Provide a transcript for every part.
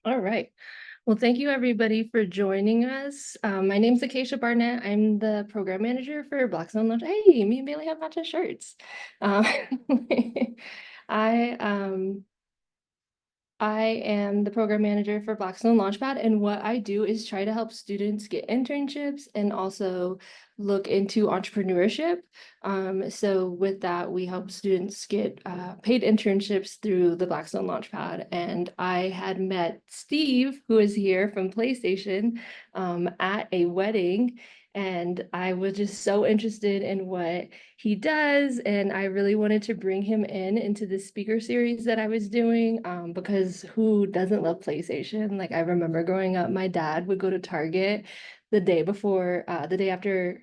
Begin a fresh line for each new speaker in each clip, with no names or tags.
All right. Well, thank you everybody for joining us. My name's Acacia Barnett. I'm the program manager for Blackstone Launch. Hey, me and Bailey have matching shirts. Um, I um I am the program manager for Blackstone LaunchPad, and what I do is try to help students get internships and also look into entrepreneurship. So with that, we help students get paid internships through the Blackstone LaunchPad. And I had met Steve, who is here from PlayStation, at a wedding. And I was just so interested in what he does, and I really wanted to bring him into the speaker series that I was doing, because who doesn't love PlayStation? Like I remember growing up, my dad would go to Target the day after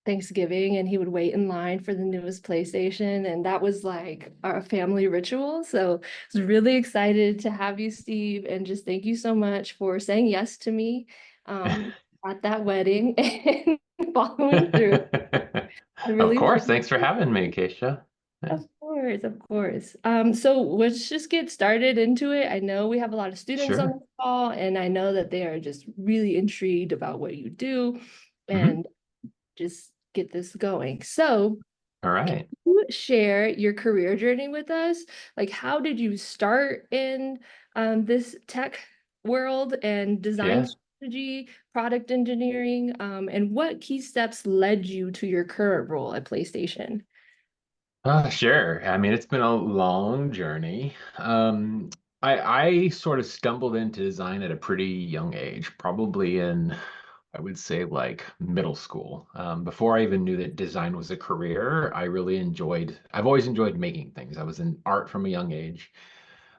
Thanksgiving, and he would wait in line for the newest PlayStation, and that was like our family ritual. So I was really excited to have you, Steve, and just thank you so much for saying yes to me at that wedding and following through. I
Of
really
course. Thanks for having me, Keisha. Yeah.
Of course, of course. So let's just get started into it. I know we have a lot of students on
Sure.
this call, and I know that they are just really intrigued about what you do,
Hmm.
and just get this going. So,
All right.
you share your career journey with us? Like, how did you start in this tech world and design
Yeah.
strategy, product engineering, and what key steps led you to your current role at PlayStation?
Sure. I mean, it's been a long journey. I sort of stumbled into design at a pretty young age, probably in, I would say, like middle school. Before I even knew that design was a career, I've always enjoyed making things. I was in art from a young age.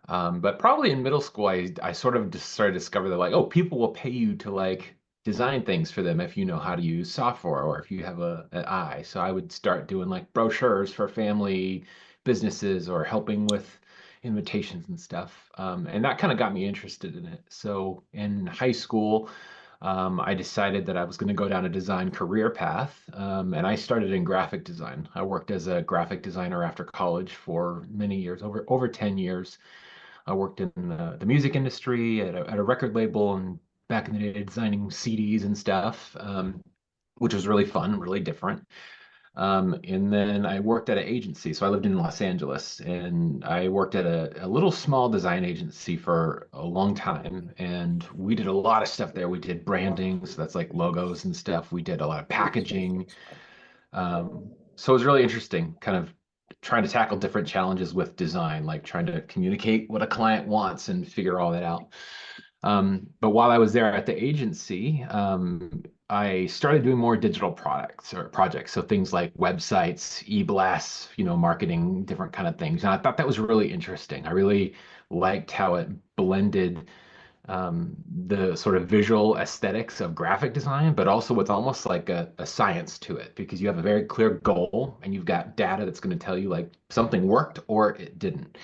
But probably in middle school, I sort of just started to discover that like, oh, people will pay you to like design things for them if you know how to use software or if you have an eye. So I would start doing like brochures for family businesses or helping with invitations and stuff. And that kind of got me interested in it. So in high school, I decided that I was going to go down a design career path, and I started in graphic design. I worked as a graphic designer after college for many years, over 10 years. I worked in the music industry at a record label and back in the day designing CDs and stuff, which was really fun, really different. And then I worked at an agency. So I lived in Los Angeles and I worked at a little small design agency for a long time. And we did a lot of stuff there. We did branding, so that's like logos and stuff. We did a lot of packaging. So it was really interesting, kind of trying to tackle different challenges with design, like trying to communicate what a client wants and figure all that out. But while I was there at the agency, I started doing more digital products or projects. So things like websites, e-blasts, marketing, different kind of things. And I thought that was really interesting. I really liked how it blended the sort of visual aesthetics of graphic design, but also with almost like a science to it because you have a very clear goal and you've got data that's going to tell you like something worked or it didn't.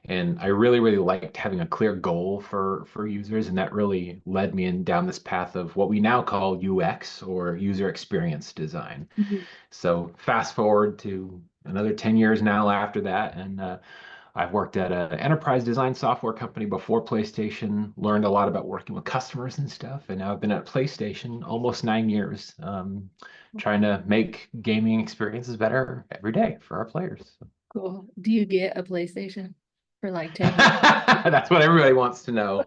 And I really, really liked having a clear goal for users, and that really led me down this path of what we now call UX or user experience design.
Mhm.
So fast forward to another 10 years now after that, and I've worked at an enterprise design software company before PlayStation, learned a lot about working with customers and stuff, and now I've been at PlayStation almost 9 years, trying to make gaming experiences better every day for our players.
Cool. Do you get a PlayStation for like 10 years?
That's what everybody wants to know.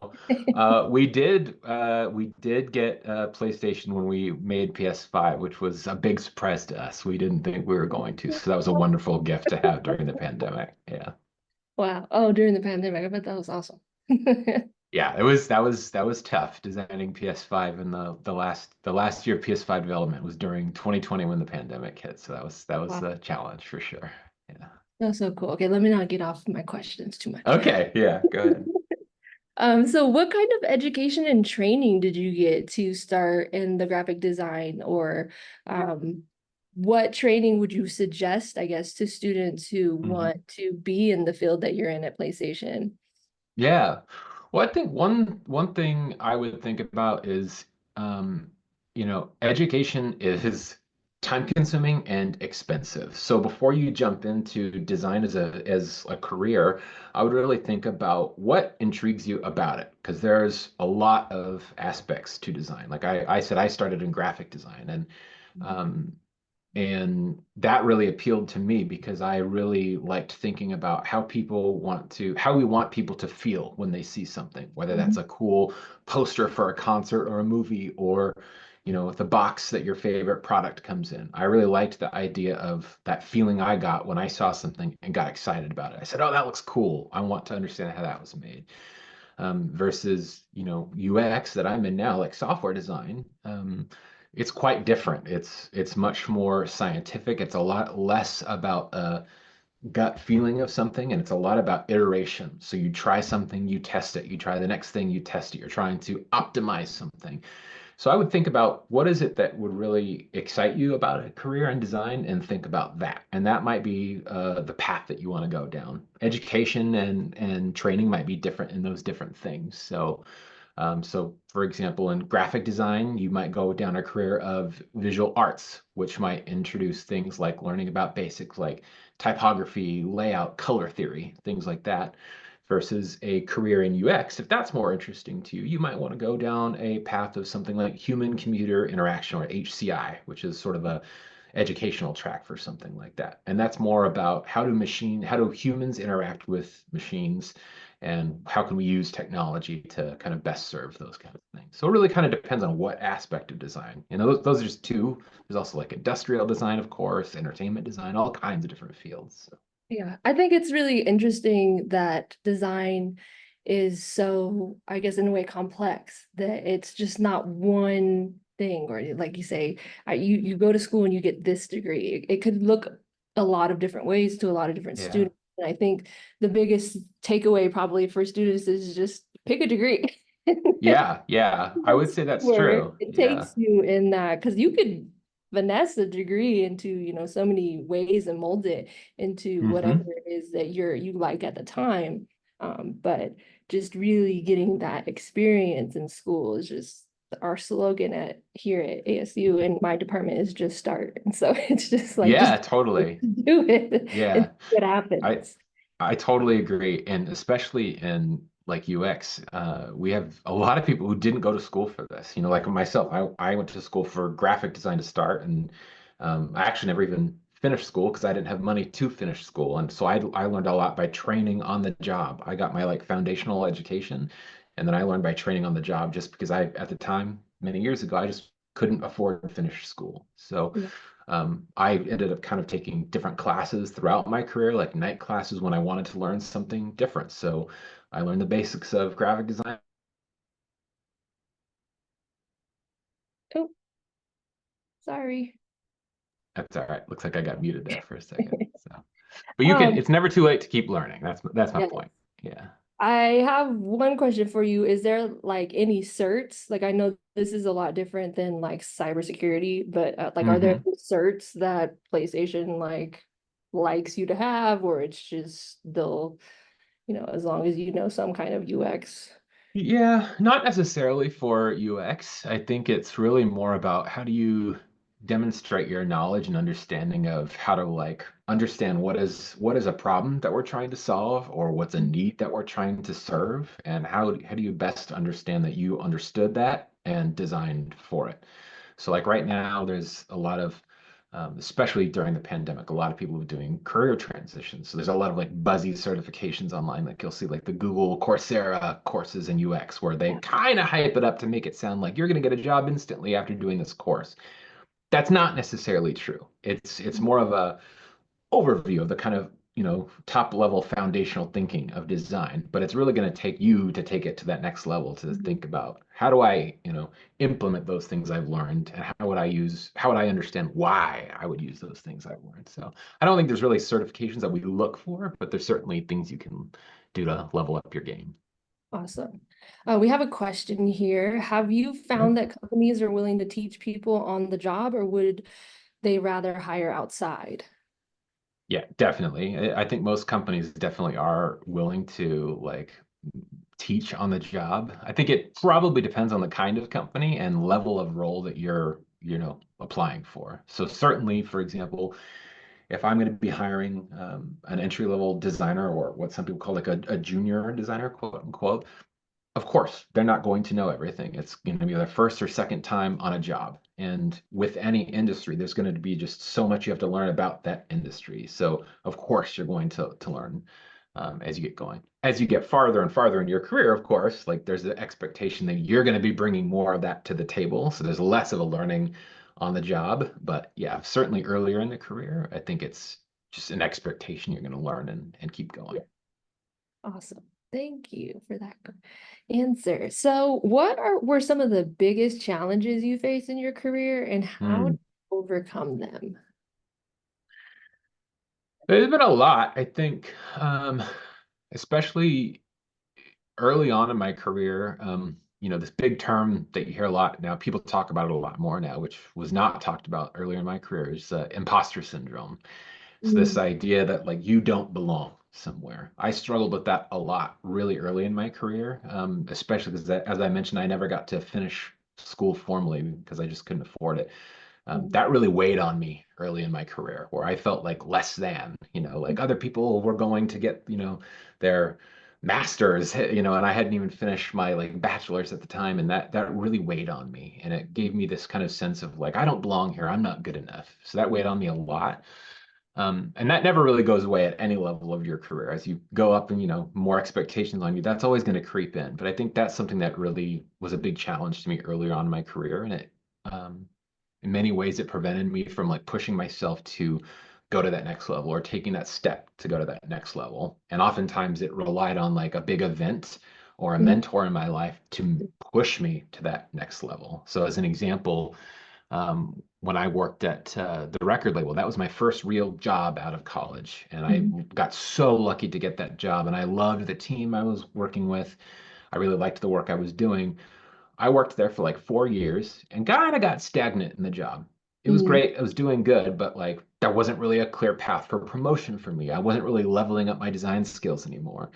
We did get a PlayStation when we made PS5, which was a big surprise to us. We didn't think we were going to, so that was a wonderful gift to have during the pandemic. Yeah.
Wow. Oh, during the pandemic, I bet that was awesome.
Yeah, that was tough designing PS5, and the last year of PS5 development was during 2020 when the pandemic hit. So that was
Wow.
a challenge for sure. Yeah.
That's so cool. Okay, let me not get off my questions too much.
Okay, yeah, go ahead.
So what kind of education and training did you get to start in the graphic design, or what training would you suggest, I guess, to students who
Mhm.
want to be in the field that you're in at PlayStation?
Yeah. Well, I think one thing I would think about is, education is time consuming and expensive. So before you jump into design as a career, I would really think about what intrigues you about it, because there's a lot of aspects to design. Like I said, I started in graphic design, um, and that really appealed to me because I really liked thinking about how we want people to feel when they see something, whether that's
Mhm.
a cool poster for a concert or a movie, or, the box that your favorite product comes in. I really liked the idea of that feeling I got when I saw something and got excited about it. I said, "Oh, that looks cool. I want to understand how that was made." Versus UX that I'm in now, like software design. It's quite different. It's much more scientific. It's a lot less about a gut feeling of something, and it's a lot about iteration. So you try something, you test it, you try the next thing, you test it. You're trying to optimize something. So I would think about what is it that would really excite you about a career in design, and think about that. And that might be the path that you want to go down. Education and training might be different in those different things. So for example, in graphic design, you might go down a career of visual arts, which might introduce things like learning about basics like typography, layout, color theory, things like that. Versus a career in UX, if that's more interesting to you, you might want to go down a path of something like human computer interaction, or HCI, which is sort of a educational track for something like that. And that's more about how do humans interact with machines, and how can we use technology to kind of best serve those kind of things. So it really kind of depends on what aspect of design. Those are just two. There's also like industrial design, of course, entertainment design, all kinds of different fields. So,
Yeah, I think it's really interesting that design is so, I guess, in a way complex, that it's just not one thing, or like you say, you go to school and you get this degree. It could look a lot of different ways to a lot of different
yeah.
students. And I think the biggest takeaway probably for students is just pick a degree.
Yeah, yeah. I would say that's
Where
true.
it
Yeah.
takes you in that, because you could finesse a degree into, so many ways and mold it into whatever
Hmm.
it is that you like at the time. But just really getting that experience in school is just our slogan at here at ASU, and my department is just start. And so it's just like, just
Yeah, totally.
do it and
Yeah.
see what
I
happens.
I totally agree. And especially in like UX, we have a lot of people who didn't go to school for this. Like myself, I went to school for graphic design to start, and I actually never even finished school because I didn't have money to finish school. And so I learned a lot by training on the job. I got my like foundational education, and then I learned by training on the job, just because at the time, many years ago, I just couldn't afford to finish school. So
Yeah.
I ended up kind of taking different classes throughout my career, like night classes when I wanted to learn something different. So I learned the basics of graphic design.
Oh, sorry.
That's all right. Looks like I got muted there for a second. So, but
Um,
it's never too late to keep learning. That's my
yeah.
point. Yeah.
I have one question for you. Is there like any certs? Like I know this is a lot different than like cybersecurity, but like are there
Hmm.
any certs that PlayStation likes you to have, or it's just they'll, as long as you know some kind of UX?
Yeah, not necessarily for UX. I think it's really more about how do you demonstrate your knowledge and understanding of how to like understand what is a problem that we're trying to solve, or what's a need that we're trying to serve, and how do you best understand that you understood that and designed for it. So like right now, there's a lot of especially during the pandemic, a lot of people are doing career transitions. So there's a lot of like buzzy certifications online. Like you'll see like the Google Coursera courses in UX, where they kind of hype it up to make it sound like you're going to get a job instantly after doing this course. That's not necessarily true. It's more of a overview of the kind of top level foundational thinking of design, but it's really going to take you to take it to that next level, to
Mhm.
think about how do I implement those things I've learned, and how would I understand why I would use those things I've learned. So I don't think there's really certifications that we look for, but there's certainly things you can do to level up your game.
Awesome. We have a question here. Have you
Sure.
found that companies are willing to teach people on the job, or would they rather hire outside?
Yeah, definitely. I think most companies definitely are willing to like teach on the job. I think it probably depends on the kind of company and level of role that you're, applying for. So certainly, for example, if I'm going to be hiring an entry level designer or what some people call like a junior designer, quote unquote, of course, they're not going to know everything. It's going to be their first or second time on a job. And with any industry, there's going to be just so much you have to learn about that industry. So, of course, you're going to learn as you get going. As you get farther and farther in your career, of course, like there's the expectation that you're going to be bringing more of that to the table. So there's less of a learning on the job. But yeah, certainly earlier in the career, I think it's just an expectation you're going to learn and keep going.
Awesome. Thank you for that answer. So, were some of the biggest challenges you faced in your career, and how
Hmm.
did you overcome them?
There's been a lot, I think, especially early on in my career. This big term that you hear a lot now, people talk about it a lot more now, which was not talked about earlier in my career, is imposter syndrome. So this
Mm,
idea that like you don't belong somewhere. I struggled with that a lot really early in my career, especially because as I mentioned, I never got to finish school formally because I just couldn't afford it.
mm,
That really weighed on me early in my career, where I felt like less than, like other people were going to get, their masters, and I hadn't even finished my like bachelor's at the time, and that really weighed on me, and it gave me this kind of sense of like I don't belong here, I'm not good enough. So that weighed on me a lot. And that never really goes away at any level of your career. As you go up and, more expectations on you, that's always going to creep in. But I think that's something that really was a big challenge to me earlier on in my career. And um, in many ways, it prevented me from like pushing myself to go to that next level or taking that step to go to that next level. And oftentimes it relied on like a big event or a
mm,
mentor in my life to push me to that next level. So as an example, when I worked at the record label. That was my first real job out of college. And I
mm,
got so lucky to get that job. And I loved the team I was working with. I really liked the work I was doing. I worked there for like 4 years and kind of got stagnant in the job. It was
mm,
great. I was doing good, but like there wasn't really a clear path for promotion for me. I wasn't really leveling up my design skills anymore.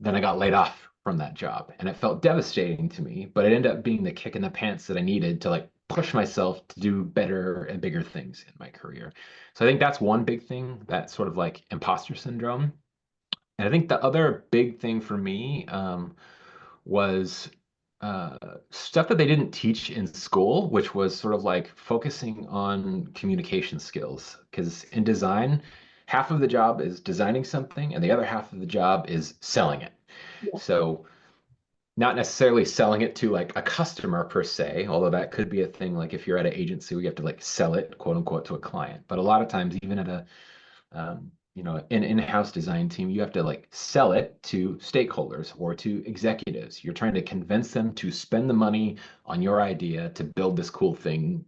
Then I got laid off from that job and it felt devastating to me, but it ended up being the kick in the pants that I needed to like push myself to do better and bigger things in my career. So I think that's one big thing, that sort of like imposter syndrome. And I think the other big thing for me was stuff that they didn't teach in school, which was sort of like focusing on communication skills. Because in design, half of the job is designing something, and the other half of the job is selling it.
yeah,
So not necessarily selling it to like a customer per se, although that could be a thing. Like if you're at an agency, we have to like sell it, quote unquote, to a client. But a lot of times, even at an in-house design team, you have to like sell it to stakeholders or to executives. You're trying to convince them to spend the money on your idea to build this cool thing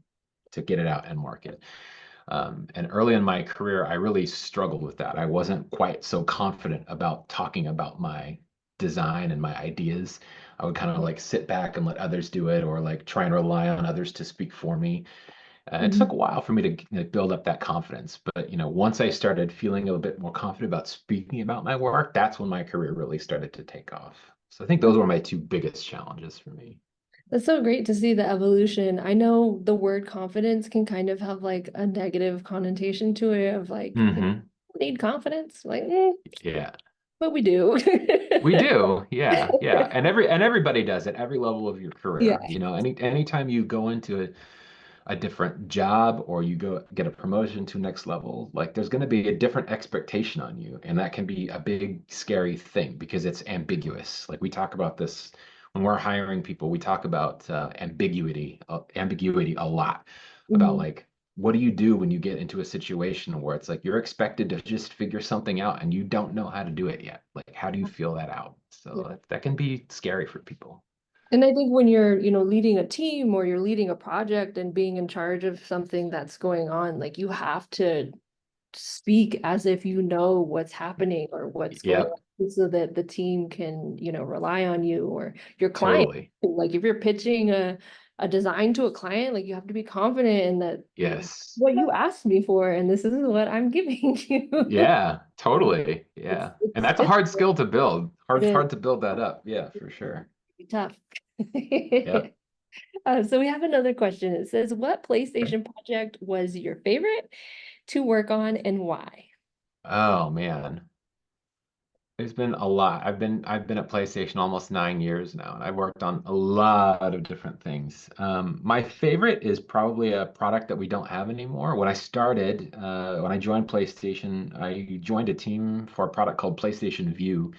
to get it out and market. And early in my career, I really struggled with that. I wasn't quite so confident about talking about my design and my ideas. I would kind of like sit back and let others do it or like try and rely on others to speak for me. It took
mhm.
a while for me to build up that confidence, but once I started feeling a bit more confident about speaking about my work, that's when my career really started to take off. So I think those were my two biggest challenges for me.
That's so great to see the evolution. I know the word confidence can kind of have like a negative connotation to it of like,
Hmm.
need confidence. Like,
Yeah,
but we do.
we do. Yeah, yeah, and everybody does at every level of your
Yeah.
career. Anytime you go into a different job or you go get a promotion to next level, like there's going to be a different expectation on you. And that can be a big, scary thing because it's ambiguous. Like we talk about this when we're hiring people, we talk about ambiguity a lot about
Mhm.
like, what do you do when you get into a situation where it's like you're expected to just figure something out and you don't know how to do it yet? Like, how do you feel that out? So
Yeah.
that can be scary for people.
And I think when you're, leading a team or you're leading a project and being in charge of something that's going on, like you have to speak as if you know what's happening or what's going
Yep,
on so that the team can, rely on you or your client.
totally.
Like if you're pitching a design to a client, like you have to be confident in that,
Yes.
what you asked me for, and this is what I'm giving you.
Yeah, totally. Yeah. And that's a
It's
hard skill to build.
it
Hard,
is
hard to build that up. Yeah, for sure.
tough.
Yep.
So we have another question. It says, what PlayStation project was your favorite to work on and why?
Oh man. There's been a lot. I've been at PlayStation almost 9 years now, and I've worked on a lot of different things. My favorite is probably a product that we don't have anymore. When I started, when I joined PlayStation, I joined a team for a product called PlayStation View,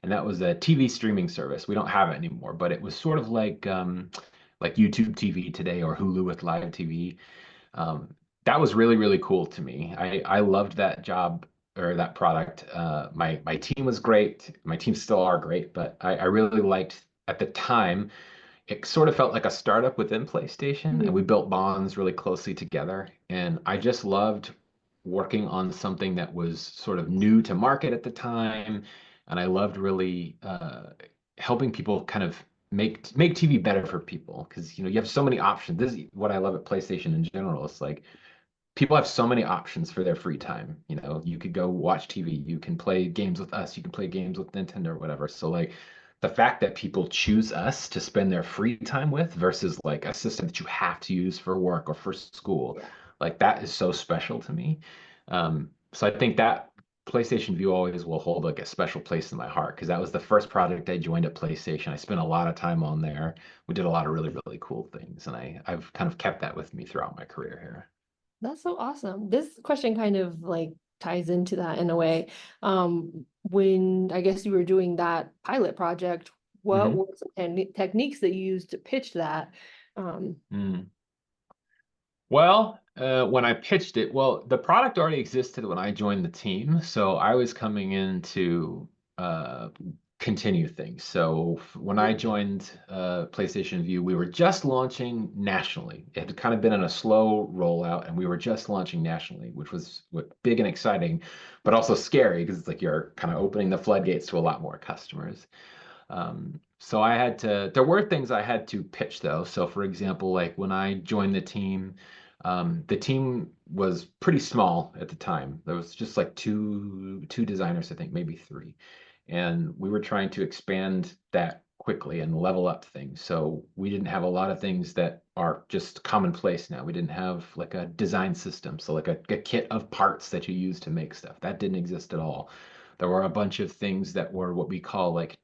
and that was a TV streaming service. We don't have it anymore, but it was sort of like YouTube TV today or Hulu with live TV. That was really, really cool to me. I loved that job or that product. My team was great. My team still are great, but I really liked at the time. It sort of felt like a startup within PlayStation, and we
Mhm.
built bonds really closely together. And I just loved working on something that was sort of new to market at the time, and I loved really helping people kind of make TV better for people because you have so many options. This is what I love at PlayStation in general. It's like people have so many options for their free time. You could go watch TV, you can play games with us, you can play games with Nintendo or whatever. So like the fact that people choose us to spend their free time with versus like a system that you have to use for work or for school,
Yeah.
like that is so special to me. So I think that PlayStation View always will hold like a special place in my heart because that was the first project I joined at PlayStation. I spent a lot of time on there. We did a lot of really, really cool things, and I've kind of kept that with me throughout my career here.
That's so awesome. This question kind of like ties into that in a way. When I guess you were doing that pilot project, what
hmm
were some techniques that you used to pitch that? Um,
Mm. Well, when I pitched it, well, the product already existed when I joined the team, so I was coming in to uh, continue things. So when I joined PlayStation View, we were just launching nationally. It had kind of been on a slow rollout, and we were just launching nationally, which was big and exciting, but also scary because it's like you're kind of opening the floodgates to a lot more customers. So there were things I had to pitch though. So for example, like when I joined the team was pretty small at the time. There was just like two designers, I think, maybe three. And we were trying to expand that quickly and level up things. So we didn't have a lot of things that are just commonplace now. We didn't have like a design system, so like a kit of parts that you use to make stuff. That didn't exist at all. There were a bunch of things that were what we call like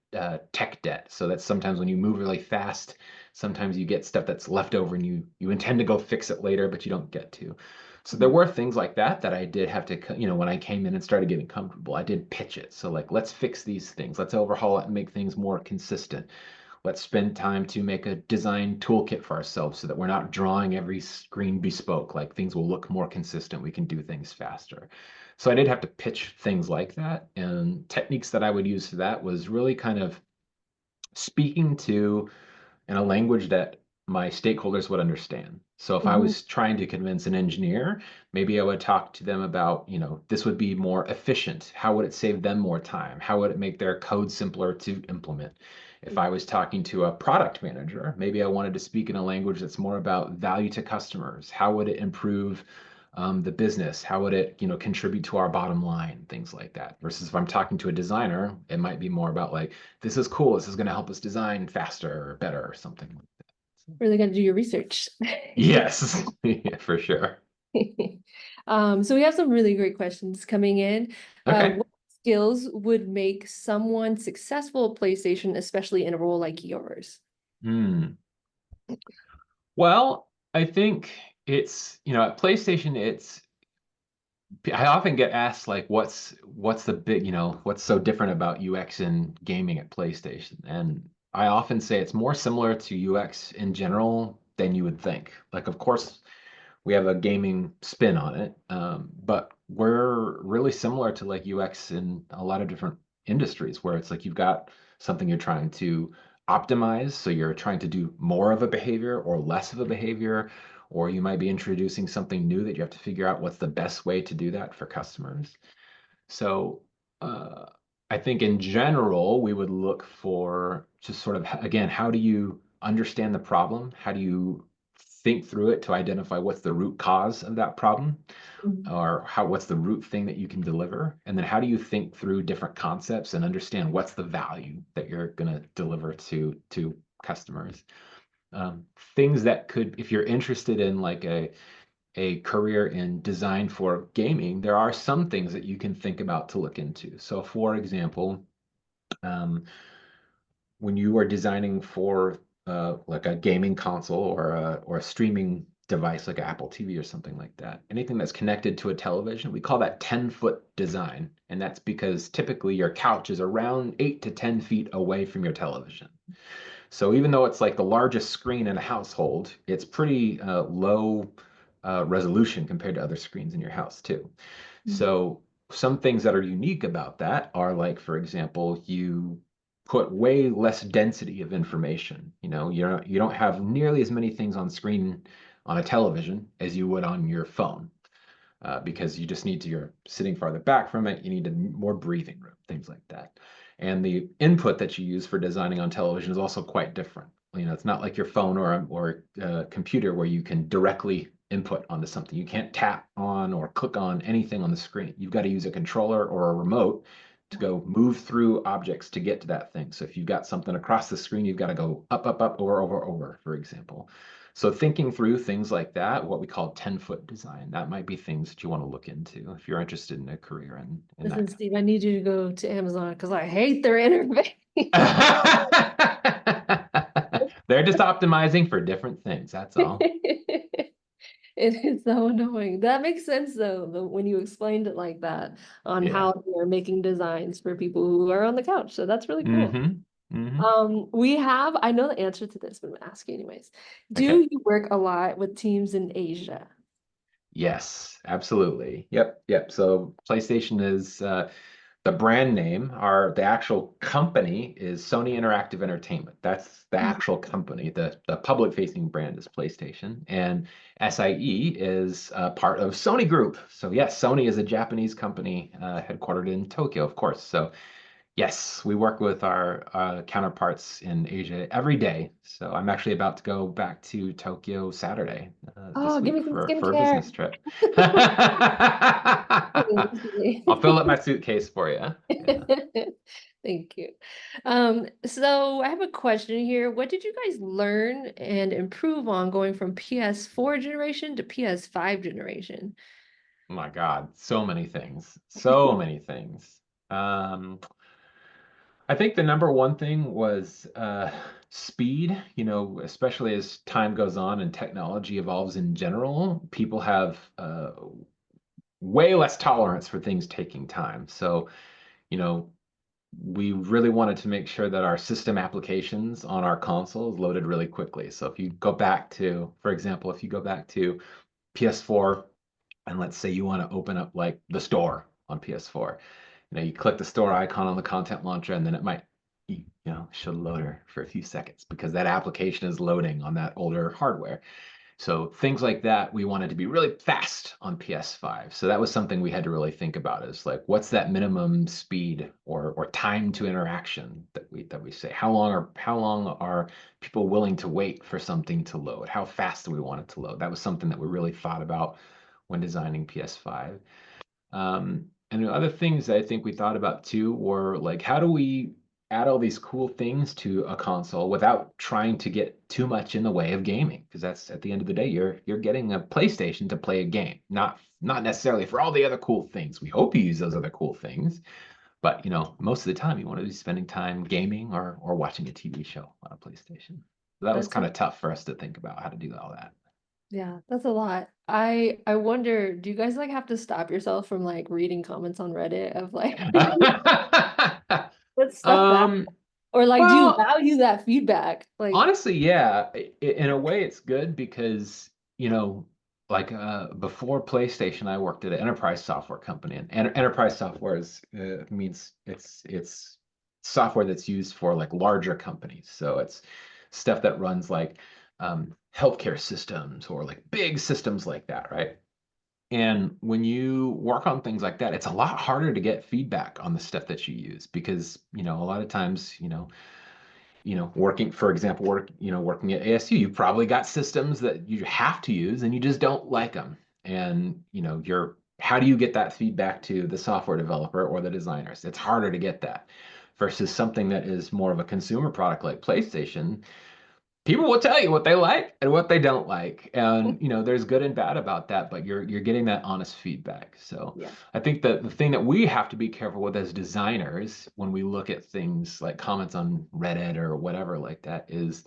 tech debt. So that's sometimes when you move really fast, sometimes you get stuff that's left over and you intend to go fix it later, but you don't get to. So there were things like that I did have to, when I came in and started getting comfortable, I did pitch it. So like, let's fix these things. Let's overhaul it and make things more consistent. Let's spend time to make a design toolkit for ourselves so that we're not drawing every screen bespoke. Like things will look more consistent. We can do things faster. So I did have to pitch things like that. And techniques that I would use for that was really kind of speaking to in a language that my stakeholders would understand. So if I
mhm,
was trying to convince an engineer, maybe I would talk to them about, this would be more efficient. How would it save them more time? How would it make their code simpler to implement? If I was talking to a product manager, maybe I wanted to speak in a language that's more about value to customers. How would it improve the business? How would it, contribute to our bottom line? Things like that. Versus if I'm talking to a designer, it might be more about like, this is cool. This is going to help us design faster or better or something like that. So,
really got to do your research.
yes, yeah, for sure.
So we have some really great questions coming in.
Okay.
What skills would make someone successful at PlayStation, especially in a role like yours?
Hmm. Well, I think at PlayStation, I often get asked like what's the big, what's so different about UX in gaming at PlayStation? And I often say it's more similar to UX in general than you would think. Like, of course, we have a gaming spin on it, but we're really similar to like UX in a lot of different industries where it's like you've got something you're trying to optimize, so you're trying to do more of a behavior or less of a behavior, or you might be introducing something new that you have to figure out what's the best way to do that for customers. So uh, I think in general, we would look for just sort of, again, how do you understand the problem? How do you think through it to identify what's the root cause of that problem?
Mhm.
Or what's the root thing that you can deliver? And then how do you think through different concepts and understand what's the value that you're going to deliver to customers? things that could, if you're interested in like a career in design for gaming, there are some things that you can think about to look into. So, for example, um, when you are designing for like a gaming console or a streaming device like Apple TV or something like that, anything that's connected to a television, we call that 10-foot design. And that's because typically your couch is around 8 to 10 feet away from your television. So even though it's like the largest screen in a household, it's pretty low resolution compared to other screens in your house too. So some things that are unique about that are like, for example, you put way less density of information. You don't have nearly as many things on screen on a television as you would on your phone because you just need to, you're sitting farther back from it. You need more breathing room, things like that. And the input that you use for designing on television is also quite different. It's not like your phone or computer where you can directly input onto something. You can't tap on or click on anything on the screen. You've got to use a controller or a remote to go move through objects to get to that thing. So if you've got something across the screen, you've got to go up, up, up, over, for example. So thinking through things like that, what we call 10-foot design, that might be things that you want to look into if you're interested in a career in
Listen,
that.
Steve, I need you to go to Amazon because I hate their interface.
They're just optimizing for different things, that's all.
It is so annoying. That makes sense though, when you explained it like that, on
Yeah.
how they're making designs for people who are on the couch. So that's really cool.
Mm-hmm. Mm-hmm.
I know the answer to this, but I'm gonna ask you anyways.
Okay.
Do you work a lot with teams in Asia?
Yes, absolutely. Yep, yep. So PlayStation is the brand name, the actual company is Sony Interactive Entertainment. That's the
Mhm.
actual company. The public facing brand is PlayStation. And SIE is part of Sony Group. So yes, Sony is a Japanese company headquartered in Tokyo, of course. So yes, we work with our counterparts in Asia every day. So I'm actually about to go back to Tokyo Saturday
Oh,
this
give
week
me some
for a
skincare.
business trip. I'll fill up my suitcase for you. Yeah.
Thank you. So I have a question here. What did you guys learn and improve on going from PS4 generation to PS5 generation?
Oh my God, so many things. So many things. Um, I think the number one thing was speed, especially as time goes on and technology evolves in general, people have way less tolerance for things taking time. So, you know, we really wanted to make sure that our system applications on our consoles loaded really quickly. So if you go back to, for example, if you go back to PS4 and let's say you want to open up like the store on PS4, you click the store icon on the content launcher and then it might, show the loader for a few seconds because that application is loading on that older hardware. So things like that, we wanted to be really fast on PS5. So that was something we had to really think about is like, what's that minimum speed or time to interaction that we say? How long are people willing to wait for something to load? How fast do we want it to load? That was something that we really thought about when designing PS5. And the other things that I think we thought about too were like, how do we add all these cool things to a console without trying to get too much in the way of gaming? Because that's at the end of the day, you're getting a PlayStation to play a game, not necessarily for all the other cool things. We hope you use those other cool things, but most of the time you want to be spending time gaming or watching a TV show on a PlayStation. So that was
That's
kind of tough for us to think about how to do all that.
Yeah, that's a lot. I wonder, do you guys like have to stop yourself from like reading comments on Reddit of like put stuff back?
Um,
Or like do you
well,
value that feedback? Like,
honestly, yeah. In a way, it's good because, like before PlayStation, I worked at an enterprise software company, and enterprise software means it's software that's used for like larger companies. So it's stuff that runs like healthcare systems or like big systems like that, right? And when you work on things like that, it's a lot harder to get feedback on the stuff that you use because, a lot of times, working, for example, working at ASU, you've probably got systems that you have to use and you just don't like them. And, how do you get that feedback to the software developer or the designers? It's harder to get that versus something that is more of a consumer product like PlayStation. People will tell you what they like and what they don't like, and there's good and bad about that, but you're getting that honest feedback. So
Yeah.
I think that the thing that we have to be careful with as designers when we look at things like comments on Reddit or whatever like that is,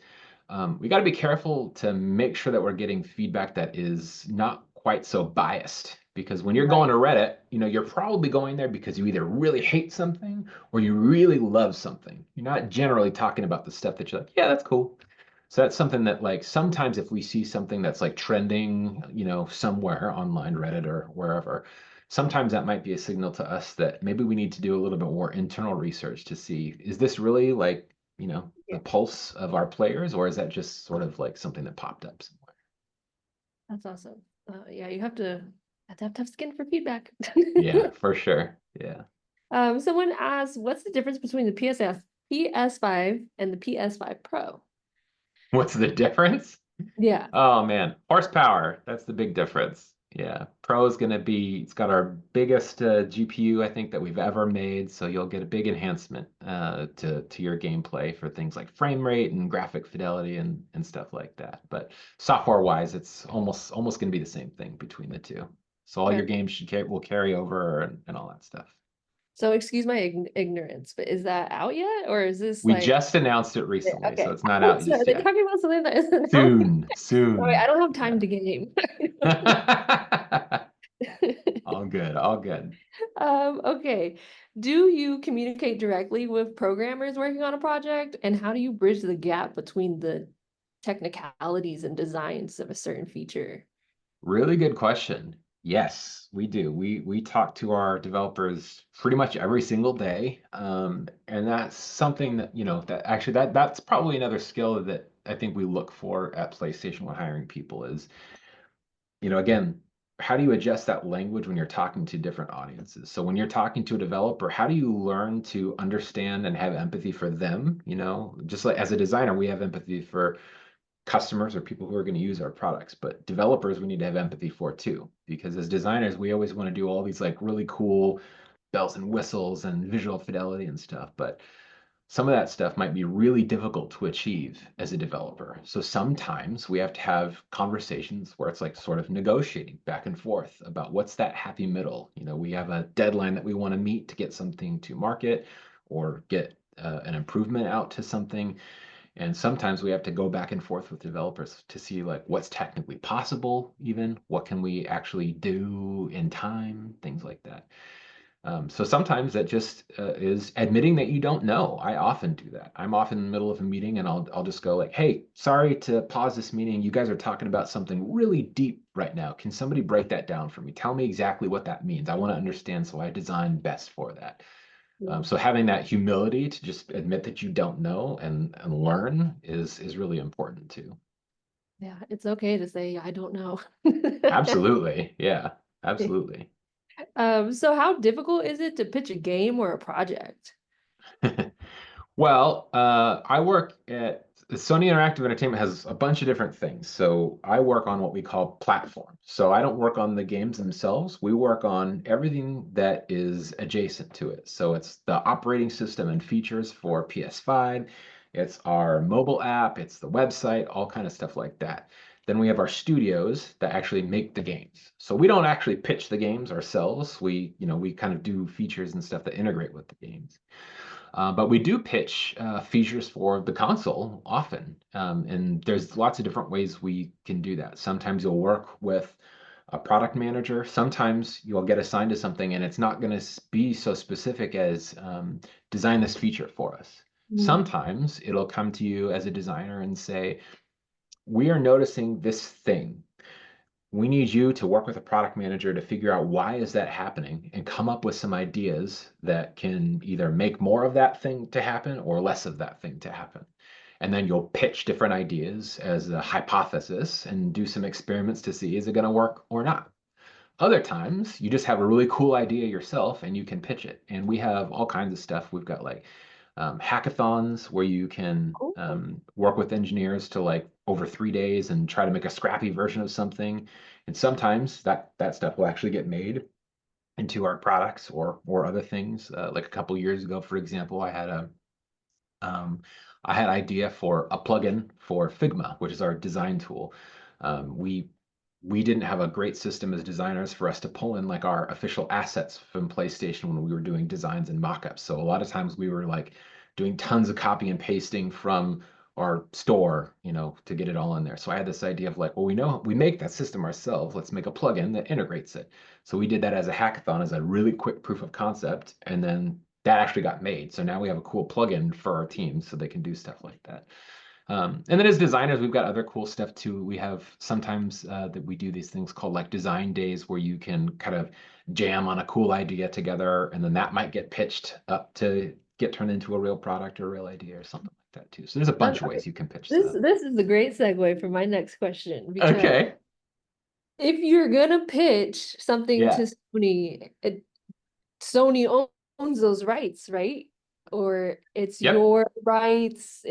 we got to be careful to make sure that we're getting feedback that is not quite so biased, because when you're going
Right.
to Reddit, you're probably going there because you either really hate something or you really love something. You're not generally talking about the stuff that you're like, yeah, that's cool. So that's something that, like, sometimes if we see something that's like trending, somewhere online, Reddit or wherever, sometimes that might be a signal to us that maybe we need to do a little bit more internal research to see, is this really like, the
Yeah.
pulse of our players, or is that just sort of like something that popped up somewhere?
That's awesome. Yeah, you have to have skin for feedback.
Yeah, for sure. Yeah.
Someone asked, what's the difference between the PS5 and the PS5 Pro?
What's the difference?
Yeah.
Oh man, horsepower. That's the big difference. Yeah, Pro is going to be, it's got our biggest GPU I think that we've ever made, so you'll get a big enhancement to your gameplay for things like frame rate and graphic fidelity and stuff like that. But software wise, it's almost going to be the same thing between the two. So all
Okay.
your games will carry over and all that stuff.
So excuse my ignorance, but is that out yet? Or is this
We
like,
just announced it recently, so
okay.
it's not out
So are
just
they
yet.
talking about something that isn't out?
Soon,
Sorry, I
soon.
don't have time
Yeah.
to game.
All good, all good.
Okay. Do you communicate directly with programmers working on a project? And how do you bridge the gap between the technicalities and designs of a certain feature?
Really good question. Yes, we do. We talk to our developers pretty much every single day. And that's something that, that actually that's probably another skill that I think we look for at PlayStation when hiring people is, again, how do you adjust that language when you're talking to different audiences? So when you're talking to a developer, how do you learn to understand and have empathy for them? Just like as a designer, we have empathy for customers or people who are going to use our products, but developers we need to have empathy for too, because as designers we always want to do all these like really cool bells and whistles and visual fidelity and stuff, but some of that stuff might be really difficult to achieve as a developer. So sometimes we have to have conversations where it's like sort of negotiating back and forth about what's that happy middle. We have a deadline that we want to meet to get something to market or get an improvement out to something, and sometimes we have to go back and forth with developers to see like what's technically possible, even what can we actually do in time, things like that. So sometimes that just is admitting that you don't know. I often do that. I'm often in the middle of a meeting and I'll just go like, "Hey, sorry to pause this meeting. You guys are talking about something really deep right now. Can somebody break that down for me? Tell me exactly what that means. I want to understand so I design best for that."
Yeah.
So having that humility to just admit that you don't know and learn is really important too.
Yeah, it's okay to say I don't know.
Absolutely. Yeah, absolutely.
So how difficult is it to pitch a game or a project?
Well, I work at Sony Interactive Entertainment has a bunch of different things. So I work on what we call platforms. So I don't work on the games themselves. We work on everything that is adjacent to it. So it's the operating system and features for PS5. It's our mobile app. It's the website, all kind of stuff like that. Then we have our studios that actually make the games. So we don't actually pitch the games ourselves. We kind of do features and stuff that integrate with the games. But we do pitch features for the console often, and there's lots of different ways we can do that. Sometimes you'll work with a product manager. Sometimes you'll get assigned to something, and it's not going to be so specific as design this feature for us.
Mm.
Sometimes it'll come to you as a designer and say, we are noticing this thing. We need you to work with a product manager to figure out why is that happening and come up with some ideas that can either make more of that thing to happen or less of that thing to happen. And then you'll pitch different ideas as a hypothesis and do some experiments to see is it going to work or not. Other times, you just have a really cool idea yourself and you can pitch it. And we have all kinds of stuff. We've got like hackathons where you can
Cool.
work with engineers to like over 3 days and try to make a scrappy version of something. And sometimes that stuff will actually get made into our products or other things. Like a couple years ago, for example, I had Um, I had idea for a plugin for Figma, which is our design tool. We didn't have a great system as designers for us to pull in like our official assets from PlayStation when we were doing designs and mockups. So a lot of times we were like doing tons of copy and pasting from our store, to get it all in there. So I had this idea of like, well, we know we make that system ourselves. Let's make a plugin that integrates it. So we did that as a hackathon, as a really quick proof of concept, and then that actually got made. So now we have a cool plugin for our teams so they can do stuff like that. And then as designers, we've got other cool stuff too. We have sometimes that we do these things called like design days where you can kind of jam on a cool idea together, and then that might get pitched up to get turned into a real product or a real idea or something like that too. So there's a bunch of
Okay.
ways you can pitch
This
stuff.
this is a great segue for my next question, because
Okay.
if you're gonna pitch something
Yeah.
to Sony, Sony owns those rights, right? Or it's
Yep.
your rights,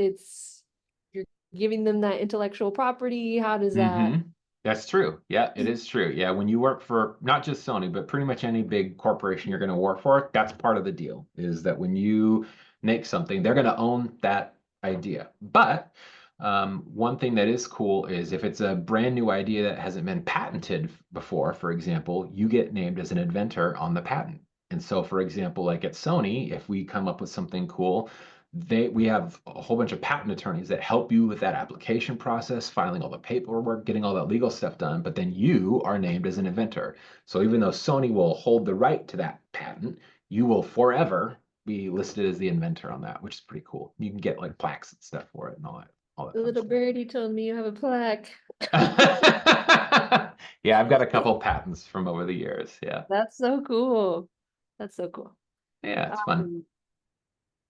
you're giving them that intellectual property. How does that?
Mm-hmm. That's true. Yeah, it is true. Yeah, when you work for not just Sony, but pretty much any big corporation you're going to work for, that's part of the deal, is that when you make something, they're going to own that idea. But one thing that is cool is if it's a brand new idea that hasn't been patented before, for example, you get named as an inventor on the patent. And so, for example, like at Sony, if we come up with something cool, we have a whole bunch of patent attorneys that help you with that application process, filing all the paperwork, getting all that legal stuff done, but then you are named as an inventor. So even though Sony will hold the right to that patent, you will forever be listed as the inventor on that, which is pretty cool. You can get like plaques and stuff for it and all that
The
fun
little
stuff.
birdie told me you have a plaque.
Yeah, I've got a couple patents from over the years. Yeah.
That's so cool. That's so cool.
Yeah, it's fun.
Um,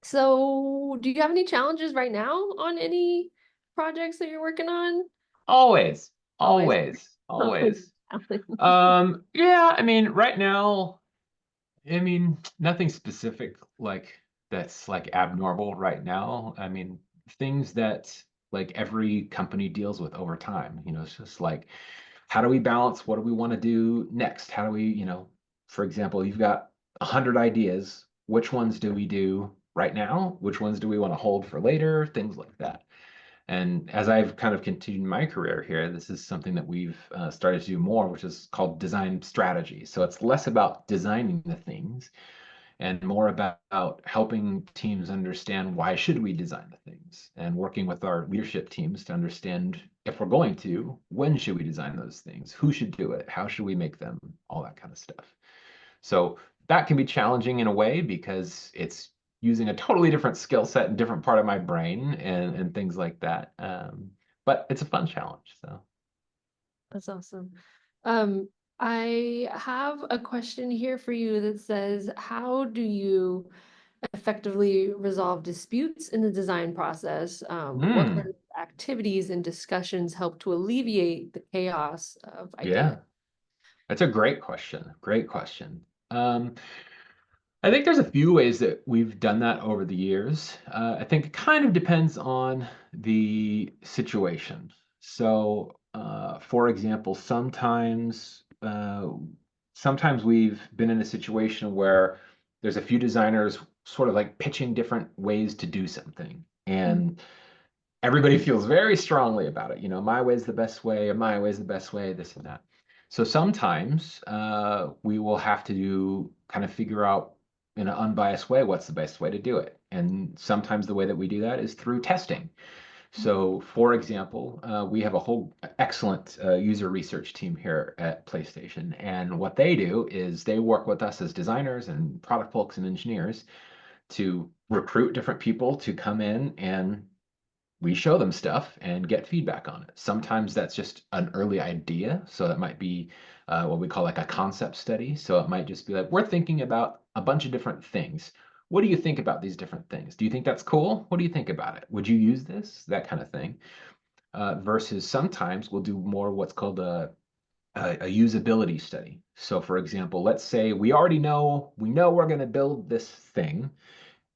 so do you have any challenges right now on any projects that you're working on?
Always,
Always,
always,
always
always.
a challenge.
Yeah, I mean, right now, I mean, nothing specific like that's like abnormal right now. I mean, things that like every company deals with over time, it's just like, how do we balance? What do we want to do next? How do we, for example, you've got 100 ideas. Which ones do we do right now? Which ones do we want to hold for later? Things like that. And as I've kind of continued my career here, this is something that we've started to do more, which is called design strategy. So it's less about designing the things and more about helping teams understand why should we design the things and working with our leadership teams to understand if we're going to, when should we design those things, who should do it, how should we make them, all that kind of stuff. So that can be challenging in a way because it's using a totally different skill set and different part of my brain and things like that. But it's a fun challenge. So,
That's awesome. Um, I have a question here for you that says, how do you effectively resolve disputes in the design process? What kind
hmm,
of activities and discussions help to alleviate the chaos of ideas?
yeah, that's a great question. Great question. I think there's a few ways that we've done that over the years. I think it kind of depends on the situation. So, for example, sometimes we've been in a situation where there's a few designers sort of like pitching different ways to do something, and everybody feels very strongly about it. My way is the best way, or my way is the best way, this and that. So sometimes we will have to kind of figure out in an unbiased way what's the best way to do it. And sometimes the way that we do that is through testing. So, for example, we have a whole excellent user research team here at PlayStation. And what they do is they work with us as designers and product folks and engineers to recruit different people to come in, and we show them stuff and get feedback on it. Sometimes that's just an early idea. So that might be what we call like a concept study. So it might just be like, we're thinking about a bunch of different things. What do you think about these different things? Do you think that's cool? What do you think about it? Would you use this? That kind of thing. Versus sometimes we'll do more what's called a usability study. So for example, let's say we know we're going to build this thing,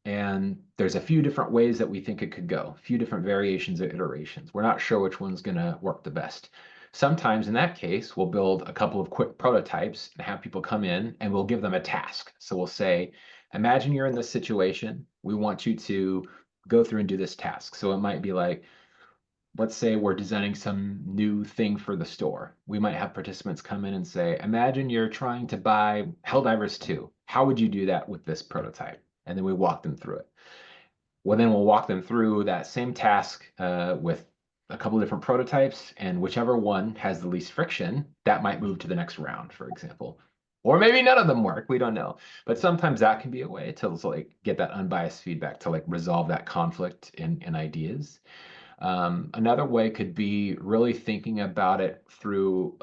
and there's a few different ways that we think it could go, a few different variations or iterations. We're not sure which one's going to work the best. Sometimes in that case, we'll build a couple of quick prototypes and have people come in and we'll give them a task. So we'll say, imagine you're in this situation. We want you to go through and do this task. So it might be like, let's say we're designing some new thing for the store. We might have participants come in and say, imagine you're trying to buy Helldivers 2. How would you do that with this prototype? And then we walk them through it. Well, then we'll walk them through that same task with a couple of different prototypes, and whichever one has the least friction, that might move to the next round, for example. Or maybe none of them work, we don't know. But sometimes that can be a way to like get that unbiased feedback to like resolve that conflict in ideas. Another way could be really thinking about it through